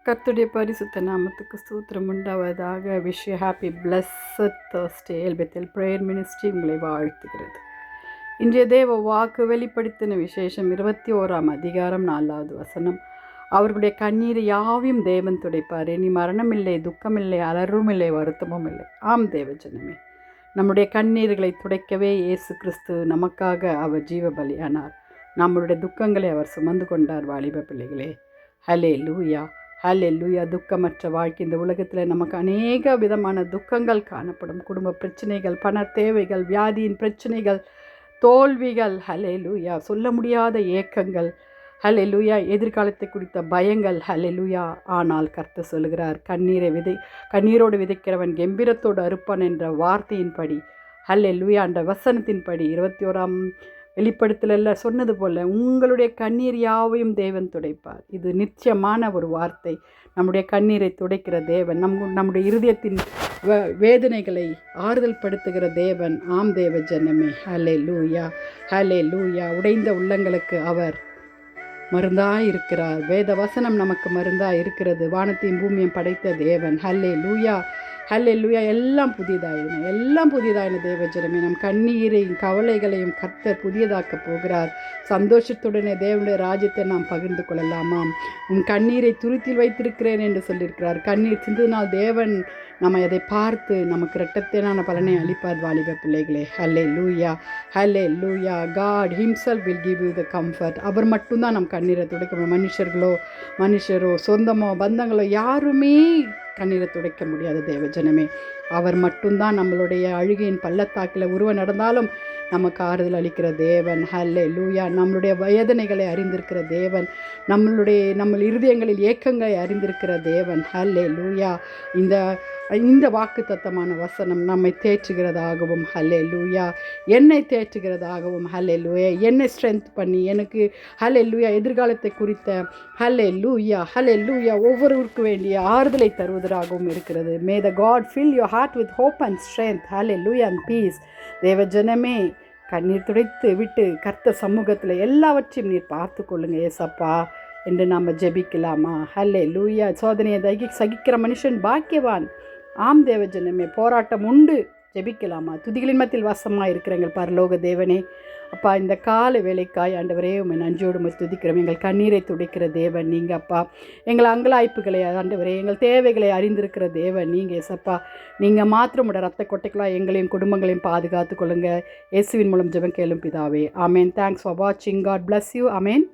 கர்த்தருடைய பரிசுத்த நாமத்துக்கு ஸ்தோத்திரம் உண்டாவதாக. Wish you happy blessed Thursday. எல்பெத்தேல் prayer ministry உங்களை வாழ்த்துகிறது. இன்றைய தேவ வாக்கு வெளிப்படுத்தின விசேஷம் 21ஆம் அதிகாரம் 4வது வசனம். அவர்களுடைய கண்ணீரை யாவையும் தேவன் துடைப்பார். இனி மரணமில்லை, துக்கமில்லை, அலறும் இல்லை, வருத்தமும் இல்லை. ஆம் தேவஜனமே, நம்முடைய கண்ணீர்களை துடைக்கவே இயேசு கிறிஸ்து நமக்காக அவர் ஜீவ பலியானார். நம்மளுடைய துக்கங்களை அவர் சுமந்து கொண்டார். வாலிப பிள்ளைகளே, ஹலே லூயா, ஹலே லூயா. துக்கமற்ற வாழ்க்கை இந்த உலகத்தில் நமக்கு அநேக விதமான துக்கங்கள் காணப்படும். குடும்ப பிரச்சனைகள், பண தேவைகள், வியாதியின் பிரச்சனைகள், தோல்விகள், ஹலே லூயா, சொல்ல முடியாத ஏக்கங்கள், ஹலே லூயா, எதிர்காலத்தை குறித்த பயங்கள், ஹலே லூயா. ஆனால் கர்த்தர் சொல்கிறார், கண்ணீரோடு விதைக்கிறவன் கெம்பீரத்தோடு அறுப்பான் என்ற வார்த்தையின்படி, ஹலே லூயா, என்ற வசனத்தின்படி 21ஆம் வெளிப்படுத்தல சொன்னது போல் உங்களுடைய கண்ணீர் யாவையும் தேவன் துடைப்பார். இது நிச்சயமான ஒரு வார்த்தை. நம்முடைய கண்ணீரை துடைக்கிற தேவன், நம்முடைய இருதயத்தின் வேதனைகளை ஆறுதல் படுத்துகிற தேவன். ஆம் தேவ ஜனமே, ஹலே லூயா, ஹலே லூயா. உடைந்த உள்ளங்களுக்கு அவர் மருந்தாய் இருக்கிறார். வேத வசனம் நமக்கு மருந்தாய் இருக்கிறது. வானத்தையும் பூமியும் படைத்த தேவன். ஹல்லே லூயா, ஹல்லே லூயா. எல்லாம் புதியதாயின தேவஜனமே. நம் கண்ணீரையும் கவலைகளையும் கர்த்தர் புதியதாக்க போகிறார். சந்தோஷத்துடனே தேவனுடைய ராஜ்யத்தை நாம் பகிர்ந்து கொள்ளலாமாம். உன் கண்ணீரை துருத்தில் வைத்திருக்கிறேன் என்று சொல்லியிருக்கிறார். கண்ணீர் சிந்தினால் தேவன் நம்ம அதை பார்த்து நமக்கு இரட்டத்தேனான பலனை அளிப்பார். வாலிப பிள்ளைகளே, ஹல்லே லூயா, hallelujah. God himself will give you the comfort. அவர் மட்டும்தான் நம் கண்ணீரை துடைக்க. மனுஷரோ சொந்தமோ பந்தங்களோ யாருமே கண்ணீரை துடைக்க முடியாது தேவஜனமே. அவர் மட்டும்தான் நம்மளுடைய அழுகையின் பள்ளத்தாக்கில் நடந்தாலும் நமக்கு ஆறுதல் அளிக்கிற தேவன். ஹல்லே லூயா. நம்மளுடைய வேதனைகளை அறிந்திருக்கிற தேவன். நம்ம இருதயங்களில் ஏக்கங்களை அறிந்திருக்கிற தேவன். ஹல்லே லூயா. இந்த வாக்கு தத்தமான வசனம் நம்மை தேற்றுகிறதாகவும், ஹல்லே லூயா, என்னை தேற்றுகிறதாகவும், ஹல்லே லூயா, என்னை ஸ்ட்ரென்த் பண்ணி எனக்கு, ஹல்லே லூயா, எதிர்காலத்தை குறித்த, ஹல்லே லூயா, ஹல்லே லூயா, ஒவ்வொருவருக்கு வேண்டிய ஆறுதலை தருவதாகவும் இருக்கிறது. May the God fill your heart with hope and strength. Hallelujah and piece. தேவஜனமே, கண்ணீர் துடைத்து விட்டு கர்த்தர் சமூகத்தில் எல்லாவற்றையும் நீர் பார்த்து கொள்ளுங்க ஏசப்பா என்று நாம் ஜெபிக்கலாமா? ஹல்லே லூயா. சோதனையை சகிக்கிற மனுஷன் பாக்கியவான். ஆம் தேவஜனமே, போராட்டம் உண்டு, ஜெபிக்கலாமா? துதிகளின் மத்தியில் வாசமாக இருக்கிற எங்கள் பரலோக தேவனே, அப்பா, இந்த கால வேலைக்காய் ஆண்டவரே உண்மை நன்றியோடு துதிக்கிறோம். எங்கள் கண்ணீரை துடைக்கிற தேவன் நீங்கள் அப்பா. எங்கள் அங்கலாய்ப்புகளை ஆண்டவரே, எங்கள் தேவைகளை அறிந்திருக்கிற தேவன் நீங்கள் ஏசப்பா. நீங்கள் மாத்திரம் உடைய ரத்த கொட்டைகளாக எங்களையும் குடும்பங்களையும் பாதுகாத்து கொள்ளுங்க. இயேசுவின் மூலம் ஜெபம் கேளும் பிதாவே. ஆமேன். தேங்க்ஸ் ஃபார் வாட்சிங். God bless you. ஆமேன்.